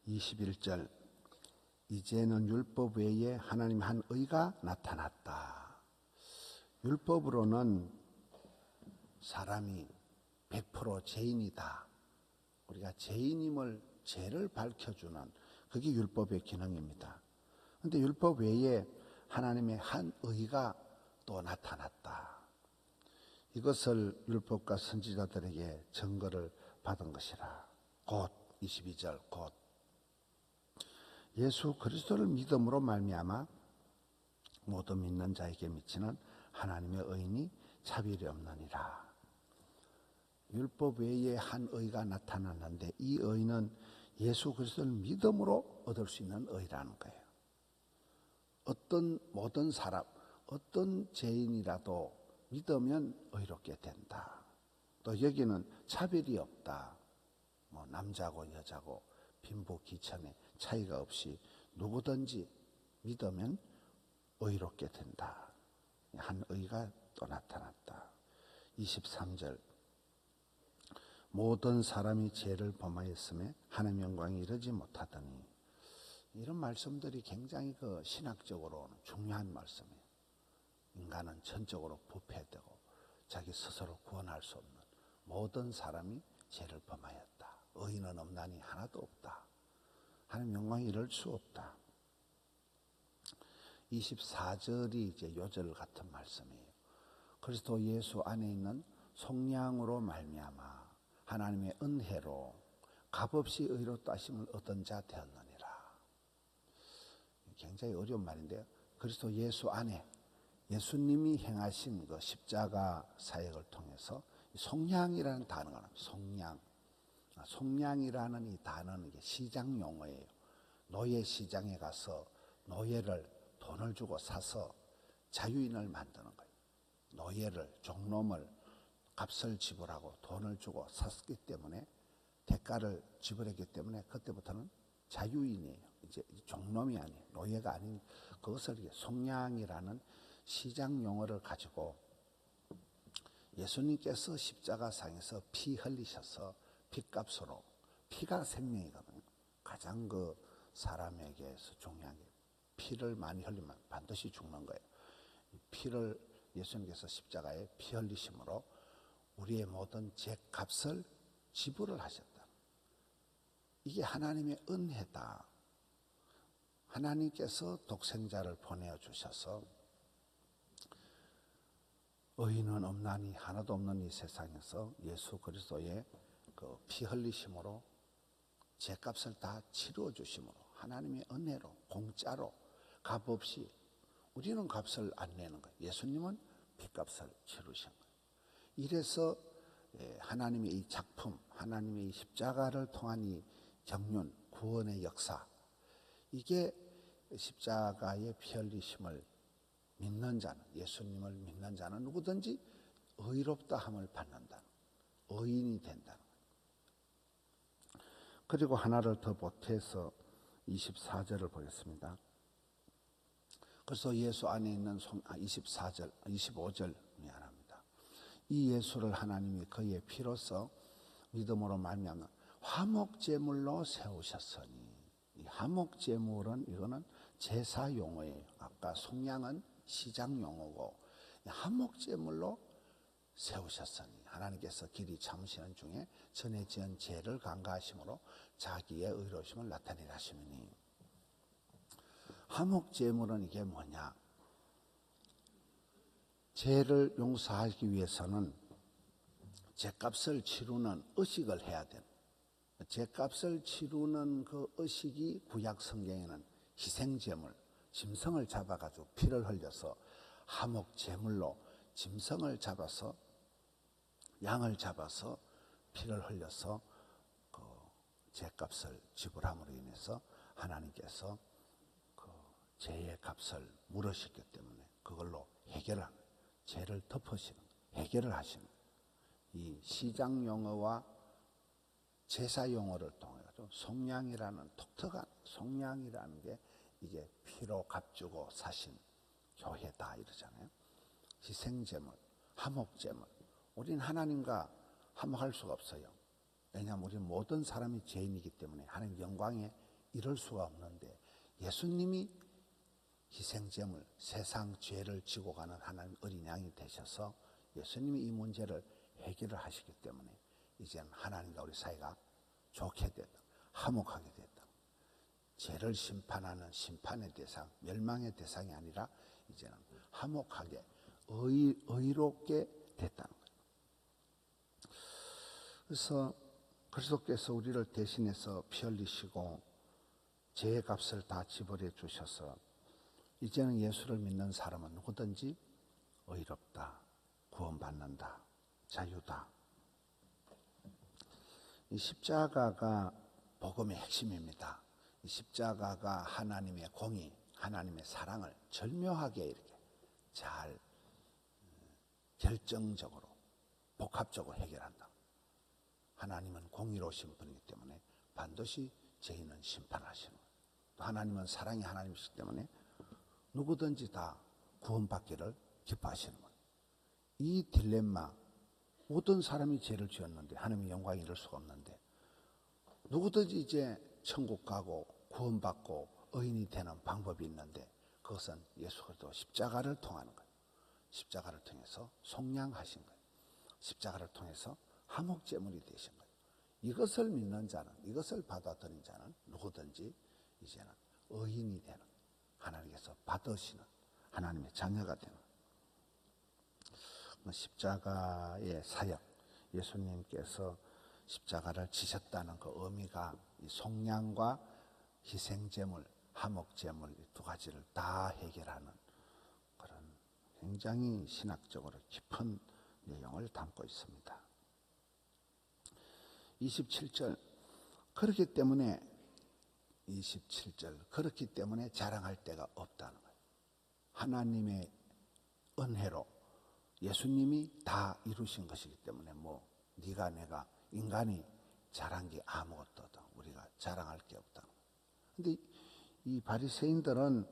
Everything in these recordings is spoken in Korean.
21절 이제는 율법 외에 하나님 한 의가 나타났다. 율법으로는 사람이 100% 죄인이다. 우리가 죄인임을 죄를 밝혀주는 그게 율법의 기능입니다. 그런데 율법 외에 하나님의 한 의가 또 나타났다. 이것을 율법과 선지자들에게 증거를 받은 것이라. 곧 22절 곧 예수 그리스도를 믿음으로 말미암아 모든 믿는 자에게 미치는 하나님의 의인이 차별이 없느니라. 율법 외에 한 의가 나타났는데 이 의는 예수 그리스도를 믿음으로 얻을 수 있는 의라는 거예요. 어떤 모든 사람, 어떤 죄인이라도 믿으면 의롭게 된다. 또 여기는 차별이 없다. 남자고 여자고 빈부 귀천에 차이가 없이 누구든지 믿으면 의롭게 된다. 한 의가 또 나타났다. 23절 모든 사람이 죄를 범하였음에 하나님 영광에 이르지 못하더니. 이런 말씀들이 굉장히 신학적으로 중요한 말씀이에요. 인간은 전적으로 부패되고 자기 스스로 구원할 수 없는 모든 사람이 죄를 범하였다. 의인은 없나니 하나도 없다. 하나님 영광에 이를 수 없다. 24절이 이제 요절 같은 말씀이에요. 그리스도 예수 안에 있는 속량으로 말미암아 하나님의 은혜로 값없이 의롭다 하심을 얻은 자 되었느니라. 굉장히 어려운 말인데요. 그리스도 예수 안에 예수님이 행하신 그 십자가 사역을 통해서 속량이라는 단어가 나옵니다. 속량. 속량이라는 이 단어는 시장 용어예요. 노예 시장에 가서 노예를 돈을 주고 사서 자유인을 만드는 거예요. 노예를, 종놈을 값을 지불하고 돈을 주고 샀기 때문에 대가를 지불했기 때문에 그때부터는 자유인이에요. 이제 종놈이 아니에요. 노예가 아닌 그것을 속량이라는 시장 용어를 가지고 예수님께서 십자가상에서 피 흘리셔서 피값으로, 피가 생명이거든요. 가장 사람에게서 중요한 게 피를 많이 흘리면 반드시 죽는 거예요. 피를 예수님께서 십자가에 피 흘리심으로 우리의 모든 죄값을 지불을 하셨다. 이게 하나님의 은혜다. 하나님께서 독생자를 보내주셔서 의인은 없나니 하나도 없는 이 세상에서 예수 그리스도의 피 흘리심으로 죄값을 다 치루어 주심으로 하나님의 은혜로 공짜로 값없이 우리는 값을 안 내는 거예요. 예수님은 피값을 치르신 거예요. 이래서 하나님의 이 작품, 하나님의 이 십자가를 통한 이 경륜, 구원의 역사, 이게 십자가의 피 흘리심을 믿는 자는, 예수님을 믿는 자는 누구든지 의롭다 함을 받는다. 의인이 된다는 거예요. 그리고 하나를 더 보태서 24절을 보겠습니다. 그래서 예수 안에 있는 24절, 25절 미안합니다. 이 예수를 하나님이 그의 피로써 믿음으로 말미암아 화목제물로 세우셨으니. 이 화목제물은 이거는 제사 용어예요. 아까 속량은 시장 용어고 화목제물로 세우셨으니 하나님께서 길이 참으시는 중에 전에 지은 죄를 간과하심으로 자기의 의로우심을 나타내라 하시니. 화목제물은 이게 뭐냐? 죄를 용서하기 위해서는 죄값을 치르는 의식을 해야 돼요. 죄값을 치르는 그 의식이 구약 성경에는 희생제물, 짐승을 잡아가지고 피를 흘려서 화목제물로 짐승을 잡아서 양을 잡아서 피를 흘려서 그 죄값을 지불함으로 인해서 하나님께서 그 죄의 값을 물으셨기 때문에 그걸로 해결하는, 죄를 덮으시는, 해결을 하시는 이 시장 용어와 제사 용어를 통해 속량이라는 독특한 속량이라는 게 이게 피로 값주고 사신 교회다 이러잖아요. 희생제물, 화목제물. 우리는 하나님과 화목할 수가 없어요. 왜냐하면 우리는 모든 사람이 죄인이기 때문에 하나님 영광에 이럴 수가 없는데 예수님이 희생제물, 세상 죄를 지고 가는 하나님 어린 양이 되셔서 예수님이 이 문제를 해결을 하시기 때문에 이제는 하나님과 우리 사이가 좋게 됐다. 화목하게 됐다. 죄를 심판하는 심판의 대상, 멸망의 대상이 아니라 이제는 화목하게 의롭게 됐다는 거예요. 그래서 그리스도께서 우리를 대신해서 피 흘리시고 죄의 값을 다 지불해 주셔서 이제는 예수를 믿는 사람은 누구든지 의롭다, 구원받는다, 자유다. 이 십자가가 복음의 핵심입니다. 이 십자가가 하나님의 공의, 하나님의 사랑을 절묘하게 이렇게 잘 결정적으로 복합적으로 해결한다. 하나님은 공의로우신 분이기 때문에 반드시 죄인은 심판하시는 거예요. 또 하나님은 사랑의 하나님이시기 때문에 누구든지 다 구원받기를 기뻐하시는 거예요. 이 딜레마, 모든 사람이 죄를 지었는데 하나님의 영광이 이룰 수가 없는데 누구든지 이제 천국 가고 구원받고 의인이 되는 방법이 있는데 그것은 예수 그리스도 십자가를 통하는 거예요. 십자가를 통해서 속량하신 거예요. 십자가를 통해서 화목제물이 되신 거예요. 이것을 믿는 자는, 이것을 받아들인 자는 누구든지 이제는 의인이 되는, 하나님께서 받으시는 하나님의 자녀가 되는 십자가의 사역, 예수님께서 십자가를 지셨다는 그 의미가 이 속량과 희생제물, 화목제물 이 두 가지를 다 해결하는 그런 굉장히 신학적으로 깊은 내용을 담고 있습니다. 27절 그렇기 때문에 27절 그렇기 때문에 자랑할 데가 없다는 거예요. 하나님의 은혜로 예수님이 다 이루신 것이기 때문에 뭐 네가 내가 인간이 자랑한 게 아무것도 없다. 우리가 자랑할 게 없다. 그런데 이 바리새인들은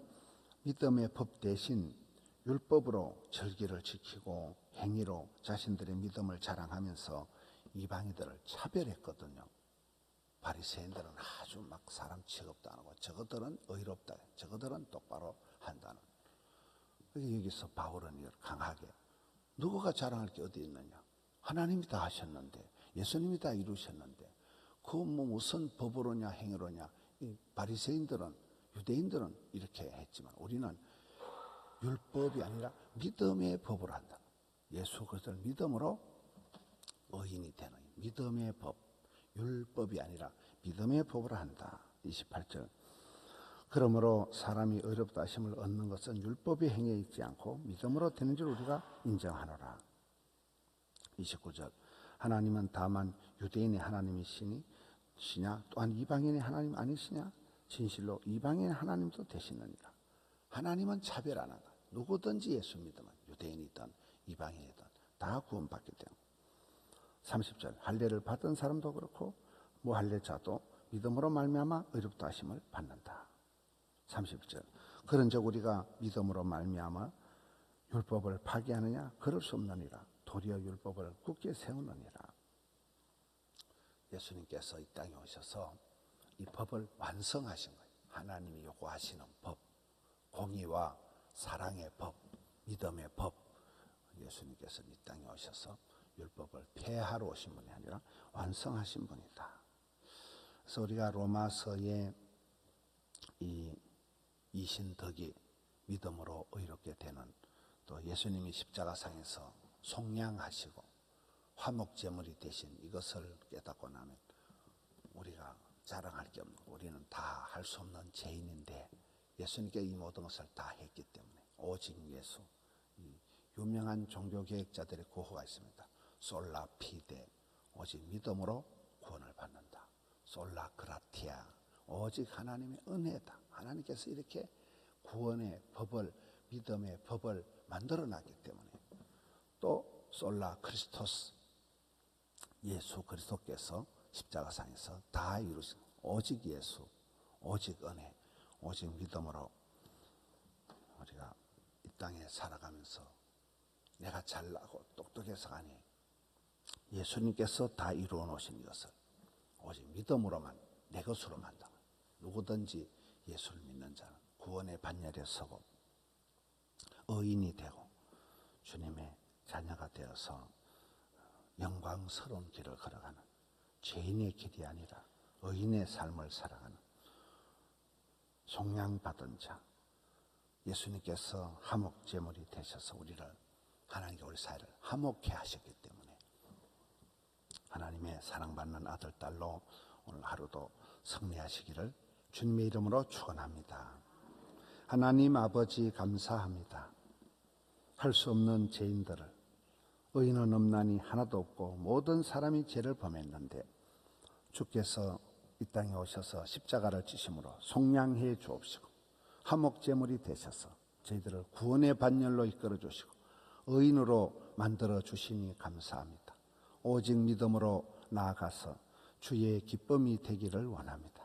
믿음의 법 대신 율법으로 절기를 지키고 행위로 자신들의 믿음을 자랑하면서 이방인들을 차별했거든요. 바리새인들은 아주 막 사람 취급도 안 하고 저것들은 의롭다, 저것들은 똑바로 한다는. 여기서 바울은 이걸 강하게 누구가 자랑할 게 어디 있느냐? 하나님이 다 하셨는데, 예수님이 다 이루셨는데, 그 뭐 무슨 법으로냐 행위로냐? 이 바리새인들은, 유대인들은 이렇게 했지만 우리는 율법이 아니라 믿음의 법으로 한다. 예수 그리스도를 믿음으로 의인이 되는 믿음의 법, 율법이 아니라 믿음의 법으로 한다. 28절. 그러므로 사람이 의롭다 하심을 얻는 것은 율법의 행위에 있지 않고 믿음으로 되는 줄 우리가 인정하노라. 29절. 하나님은 다만 유대인의 하나님이시냐 또한 이방인의 하나님 아니시냐? 진실로 이방인의 하나님도 되시느니라. 하나님은 차별 안 한다. 누구든지 예수 믿으면 유대인이든 이방인이든 다 구원받게 됩니다. 30절. 할례를 받은 사람도 그렇고 무할례자도 믿음으로 말미암아 의롭다 하심을 받는다. 30절. 그런즉 우리가 믿음으로 말미암아 율법을 파기하느냐? 그럴 수 없느니라. 도리어 율법을 굳게 세우느니라. 예수님께서 이 땅에 오셔서 이 법을 완성하신 거예요. 하나님이 요구하시는 법, 공의와 사랑의 법, 믿음의 법. 예수님께서 이 땅에 오셔서 율법을 폐하러 오신 분이 아니라 완성하신 분이다. 그래서 우리가 로마서의 이 이신덕이 믿음으로 의롭게 되는, 또 예수님이 십자가상에서 속량하시고 화목제물이 되신 이것을 깨닫고 나면 우리가 자랑할 게 없는, 우리는 다 할 수 없는 죄인인데 예수님께 이 모든 것을 다 했기 때문에 오직 예수. 이 유명한 종교개혁자들의 구호가 있습니다. 솔라 피데, 오직 믿음으로 구원을 받는다. 솔라 그라티아, 오직 하나님의 은혜다. 하나님께서 이렇게 구원의 법을, 믿음의 법을 만들어놨기 때문에, 또 솔라 크리스토스, 예수 그리스도께서 십자가상에서 다 이루신 오직 예수, 오직 은혜, 오직 믿음으로 우리가 이 땅에 살아가면서 내가 잘나고 똑똑해서가 아니, 예수님께서 다 이루어 놓으신 이것을 오직 믿음으로만 내 것으로 만다. 누구든지 예수를 믿는 자는 구원의 반열에 서고 의인이 되고 주님의 자녀가 되어서 영광스러운 길을 걸어가는 죄인의 길이 아니라 의인의 삶을 살아가는 속량받은 자, 예수님께서 화목제물이 되셔서 우리를 하나님께 우리 사회를 화목케 하셨기 때문에 하나님의 사랑받는 아들, 딸로 오늘 하루도 승리하시기를 주님의 이름으로 축원합니다. 하나님 아버지 감사합니다. 할 수 없는 죄인들을 의인은 없나니 하나도 없고 모든 사람이 죄를 범했는데 주께서 이 땅에 오셔서 십자가를 지심으로 속량해 주옵시고 화목제물이 되셔서 저희들을 구원의 반열로 이끌어 주시고 의인으로 만들어 주시니 감사합니다. 오직 믿음으로 나아가서 주의 기쁨이 되기를 원합니다.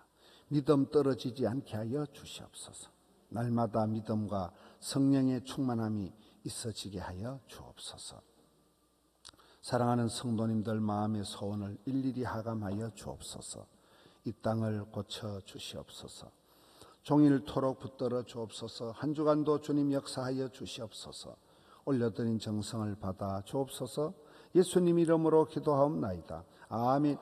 믿음 떨어지지 않게 하여 주시옵소서. 날마다 믿음과 성령의 충만함이 있어지게 하여 주옵소서. 사랑하는 성도님들 마음의 소원을 일일이 하감하여 주옵소서. 이 땅을 고쳐 주시옵소서. 종일토록 붙들어 주옵소서. 한 주간도 주님 역사하여 주시옵소서. 올려드린 정성을 받아 주옵소서. 예수님 이름으로 기도하옵나이다. 아멘.